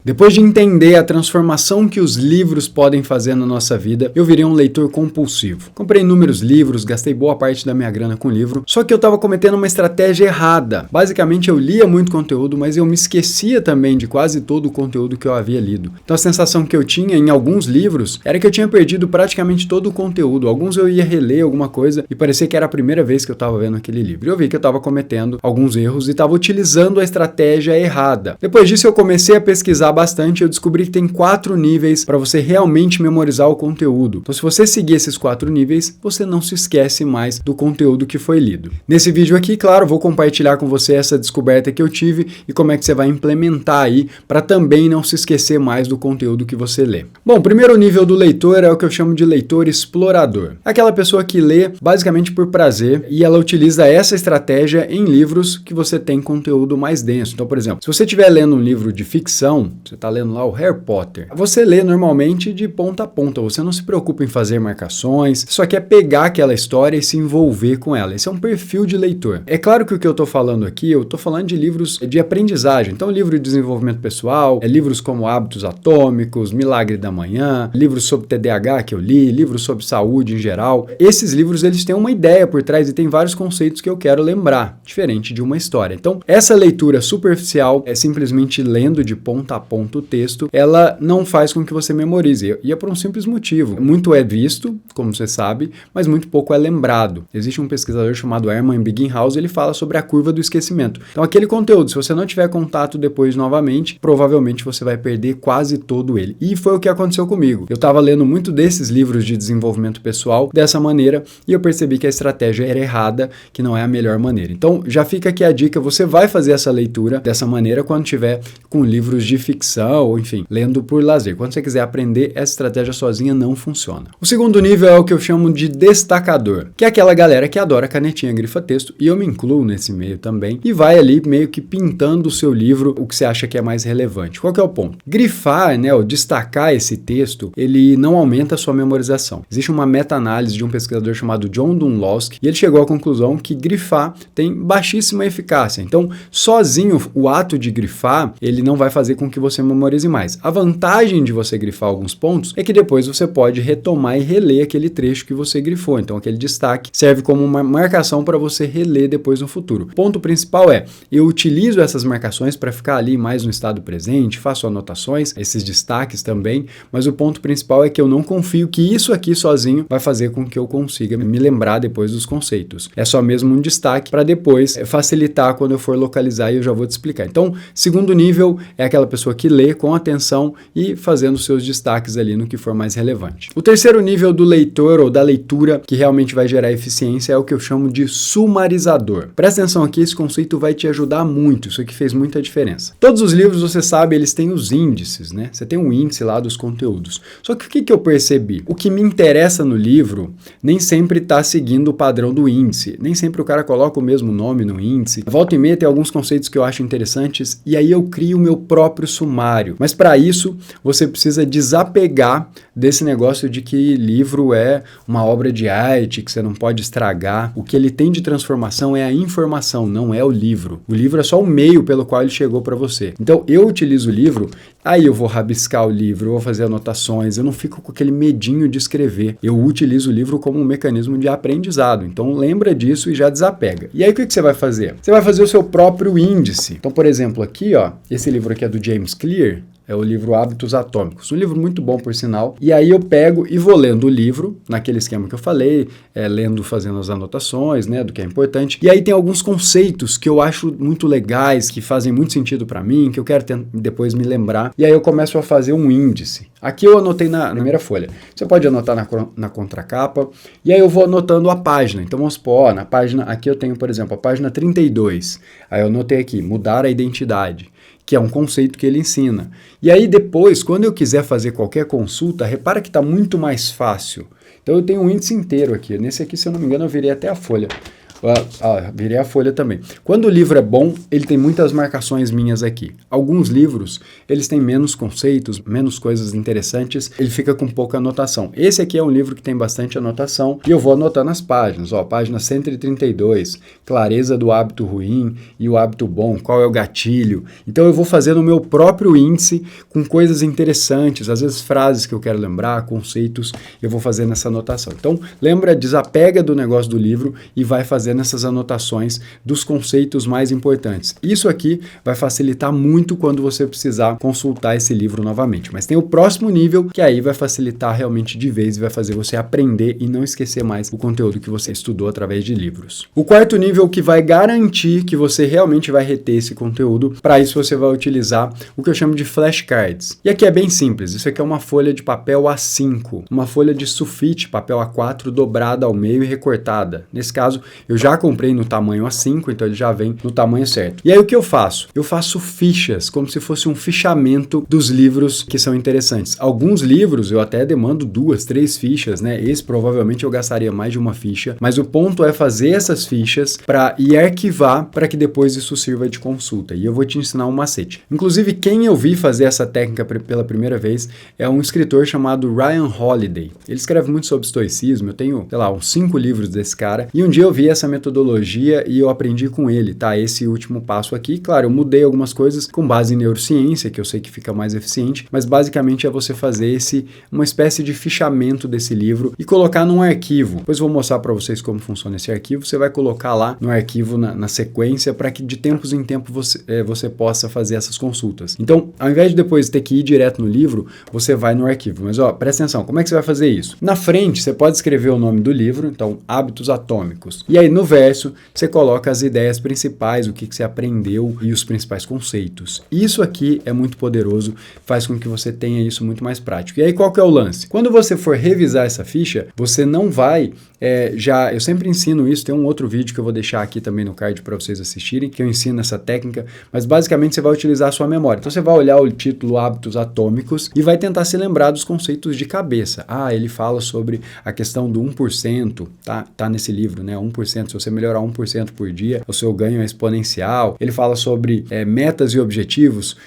Depois de entender a transformação que os livros podem fazer na nossa vida, eu virei um leitor compulsivo. Comprei inúmeros livros, gastei boa parte da minha grana com livro, só que eu estava cometendo uma estratégia errada. Basicamente, eu lia muito conteúdo, mas eu me esquecia também de quase todo o conteúdo que eu havia lido. Então a sensação que eu tinha em alguns livros era que eu tinha perdido praticamente todo o conteúdo. Alguns eu ia reler alguma coisa e parecia que era a primeira vez que eu estava vendo aquele livro. Eu vi que eu estava cometendo alguns erros e estava utilizando a estratégia errada. Depois disso, eu comecei a pesquisar bastante, eu descobri que tem 4 níveis para você realmente memorizar o conteúdo. Então, se você seguir esses 4 níveis, você não se esquece mais do conteúdo que foi lido. Nesse vídeo aqui, claro, vou compartilhar com você essa descoberta que eu tive e como é que você vai implementar aí para também não se esquecer mais do conteúdo que você lê. Bom, o primeiro nível do leitor é o que eu chamo de leitor explorador. Aquela pessoa que lê basicamente por prazer e ela utiliza essa estratégia em livros que você tem conteúdo mais denso. Então, por exemplo, se você estiver lendo um livro de ficção, você está lendo lá o Harry Potter, você lê normalmente de ponta a ponta, você não se preocupa em fazer marcações, só quer pegar aquela história e se envolver com ela. Esse é um perfil de leitor. É claro que o que eu estou falando aqui, eu estou falando de livros de aprendizagem, então livro de desenvolvimento pessoal, livros como Hábitos Atômicos, Milagre da Manhã, livros sobre TDAH que eu li, livros sobre saúde em geral. Esses livros, eles têm uma ideia por trás e tem vários conceitos que eu quero lembrar, diferente de uma história. Então, essa leitura superficial é simplesmente lendo de ponta a ponta o texto, ela não faz com que você memorize, e é por um simples motivo. Muito é visto, como você sabe, mas muito pouco é lembrado. Existe um pesquisador chamado Hermann Ebbinghaus, ele fala sobre a curva do esquecimento. Então aquele conteúdo, se você não tiver contato depois novamente, provavelmente você vai perder quase todo ele. E foi o que aconteceu comigo. Eu estava lendo muito desses livros de desenvolvimento pessoal dessa maneira, e eu percebi que a estratégia era errada, que não é a melhor maneira. Então já fica aqui a dica, você vai fazer essa leitura dessa maneira quando tiver com livros de ficção, ou enfim, lendo por lazer. Quando você quiser aprender, essa estratégia sozinha não funciona. O segundo nível é o que eu chamo de destacador, que é aquela galera que adora canetinha grifa-texto, e eu me incluo nesse meio também, e vai ali meio que pintando o seu livro o que você acha que é mais relevante. Qual que é o ponto? Grifar, né, ou destacar esse texto, ele não aumenta a sua memorização. Existe uma meta-análise de um pesquisador chamado John Dunlowski, e ele chegou à conclusão que grifar tem baixíssima eficácia. Então, sozinho, o ato de grifar, ele não vai fazer com que você memorize mais. A vantagem de você grifar alguns pontos é que depois você pode retomar e reler aquele trecho que você grifou. Então, aquele destaque serve como uma marcação para você reler depois no futuro. O ponto principal é, eu utilizo essas marcações para ficar ali mais no estado presente, faço anotações, esses destaques também, mas o ponto principal é que eu não confio que isso aqui sozinho vai fazer com que eu consiga me lembrar depois dos conceitos. É só mesmo um destaque para depois facilitar quando eu for localizar, e eu já vou te explicar. Então, segundo nível é aquela pessoa que lê com atenção e fazendo seus destaques ali no que for mais relevante. O terceiro nível do leitor ou da leitura que realmente vai gerar eficiência é o que eu chamo de sumarizador. Presta atenção aqui, esse conceito vai te ajudar muito, isso aqui fez muita diferença. Todos os livros, você sabe, eles têm os índices, né? Você tem um índice lá dos conteúdos. Só que o que eu percebi? O que me interessa no livro nem sempre está seguindo o padrão do índice, nem sempre o cara coloca o mesmo nome no índice. Volta e meia tem alguns conceitos que eu acho interessantes e aí eu crio o meu próprio sumário. Mas para isso, você precisa desapegar desse negócio de que livro é uma obra de arte, que você não pode estragar. O que ele tem de transformação é a informação, não é o livro. O livro é só o meio pelo qual ele chegou para você. Então, eu utilizo o livro, aí eu vou rabiscar o livro, eu vou fazer anotações, eu não fico com aquele medinho de escrever. Eu utilizo o livro como um mecanismo de aprendizado. Então, lembra disso e já desapega. E aí, o que você vai fazer? Você vai fazer o seu próprio índice. Então, por exemplo, aqui, ó, esse livro aqui é do James Clear, é o livro Hábitos Atômicos. Um livro muito bom, por sinal. E aí eu pego e vou lendo o livro, naquele esquema que eu falei, lendo, fazendo as anotações, né, do que é importante. E aí tem alguns conceitos que eu acho muito legais, que fazem muito sentido para mim, que eu quero depois me lembrar. E aí eu começo a fazer um índice. Aqui eu anotei na primeira folha. Você pode anotar na contracapa. E aí eu vou anotando a página. Então vamos supor, ó, na página, aqui eu tenho, por exemplo, a página 32. Aí eu anotei aqui, mudar a identidade, que é um conceito que ele ensina. E aí depois, quando eu quiser fazer qualquer consulta, repara que está muito mais fácil. Então eu tenho um índice inteiro aqui. Nesse aqui, se eu não me engano, eu virei até a folha. Virei a folha também. Quando o livro é bom, ele tem muitas marcações minhas aqui. Alguns livros, eles têm menos conceitos, menos coisas interessantes, ele fica com pouca anotação. Esse aqui é um livro que tem bastante anotação e eu vou anotando as páginas. Página 132, clareza do hábito ruim e o hábito bom, qual é o gatilho. Então eu vou fazendo o meu próprio índice com coisas interessantes, às vezes frases que eu quero lembrar, conceitos, eu vou fazendo essa anotação. Então lembra, desapega do negócio do livro e vai fazendo essas anotações dos conceitos mais importantes. Isso aqui vai facilitar muito quando você precisar consultar esse livro novamente. Mas tem o próximo nível, que aí vai facilitar realmente de vez e vai fazer você aprender e não esquecer mais o conteúdo que você estudou através de livros. O quarto nível que vai garantir que você realmente vai reter esse conteúdo, para isso você vai utilizar o que eu chamo de flashcards. E aqui é bem simples, isso aqui é uma folha de papel A5, uma folha de sulfite, papel A4 dobrada ao meio e recortada. Nesse caso, eu já comprei no tamanho A5, então ele já vem no tamanho certo. E aí o que eu faço? Eu faço fichas, como se fosse um fichamento dos livros que são interessantes. Alguns livros eu até demando 2, 3 fichas, né? Esse provavelmente eu gastaria mais de uma ficha, mas o ponto é fazer essas fichas para ir arquivar para que depois isso sirva de consulta. E eu vou te ensinar um macete. Inclusive, quem eu vi fazer essa técnica pela primeira vez é um escritor chamado Ryan Holiday. Ele escreve muito sobre estoicismo, eu tenho, sei lá, uns 5 livros desse cara, e um dia eu vi essa metodologia e eu aprendi com ele, tá? Esse último passo aqui, claro, eu mudei algumas coisas com base em neurociência, que eu sei que fica mais eficiente, mas basicamente é você fazer uma espécie de fichamento desse livro e colocar num arquivo. Depois eu vou mostrar para vocês como funciona esse arquivo. Você vai colocar lá no arquivo na sequência para que de tempos em tempo você possa fazer essas consultas. Então, ao invés de depois ter que ir direto no livro, você vai no arquivo. Mas presta atenção, como é que você vai fazer isso? Na frente, você pode escrever o nome do livro, então, Hábitos Atômicos. E aí no verso, você coloca as ideias principais, o que você aprendeu e os principais conceitos. Isso aqui é muito poderoso, faz com que você tenha isso muito mais prático. E aí qual que é o lance? Quando você for revisar essa ficha, você não vai eu sempre ensino isso, tem um outro vídeo que eu vou deixar aqui também no card para vocês assistirem, que eu ensino essa técnica, mas basicamente você vai utilizar a sua memória. Então você vai olhar o título Hábitos Atômicos e vai tentar se lembrar dos conceitos de cabeça. Ele fala sobre a questão do 1%, tá nesse livro, né? 1%, se você melhorar 1% por dia, o seu ganho é exponencial. Ele fala sobre metas e objetivos.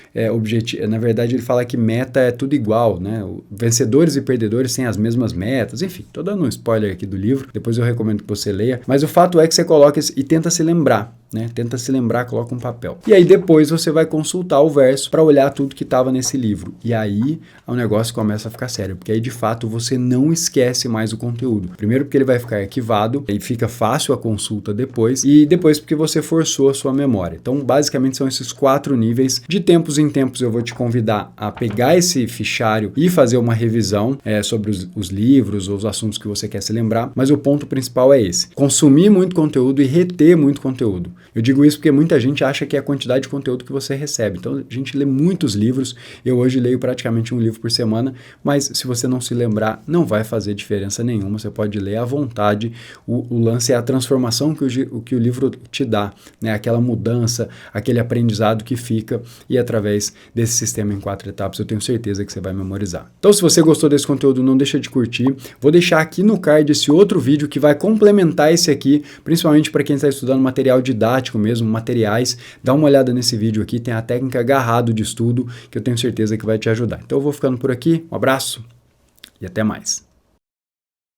Na verdade, ele fala que meta é tudo igual, né? Vencedores e perdedores têm as mesmas metas. Enfim, tô dando um spoiler aqui do livro, depois eu recomendo que você leia. Mas o fato é que você coloca e tenta se lembrar. Tenta se lembrar, coloca um papel. E aí depois você vai consultar o verso para olhar tudo que estava nesse livro. E aí o negócio começa a ficar sério, porque aí de fato você não esquece mais o conteúdo. Primeiro porque ele vai ficar arquivado, e fica fácil a consulta depois, e depois porque você forçou a sua memória. Então basicamente são esses 4 níveis. De tempos em tempos eu vou te convidar a pegar esse fichário e fazer uma revisão sobre os livros ou os assuntos que você quer se lembrar, mas o ponto principal é esse: consumir muito conteúdo e reter muito conteúdo. Eu digo isso porque muita gente acha que é a quantidade de conteúdo que você recebe. Então, a gente lê muitos livros. Eu hoje leio praticamente um livro por semana, mas se você não se lembrar, não vai fazer diferença nenhuma. Você pode ler à vontade. O lance é a transformação que o livro te dá, né? Aquela mudança, aquele aprendizado que fica, e através desse sistema em 4 etapas, eu tenho certeza que você vai memorizar. Então, se você gostou desse conteúdo, não deixa de curtir. Vou deixar aqui no card esse outro vídeo que vai complementar esse aqui, principalmente para quem está estudando material didático mesmo, materiais. Dá uma olhada nesse vídeo aqui, tem a técnica agarrado de estudo, que eu tenho certeza que vai te ajudar. Então eu vou ficando por aqui, um abraço e até mais.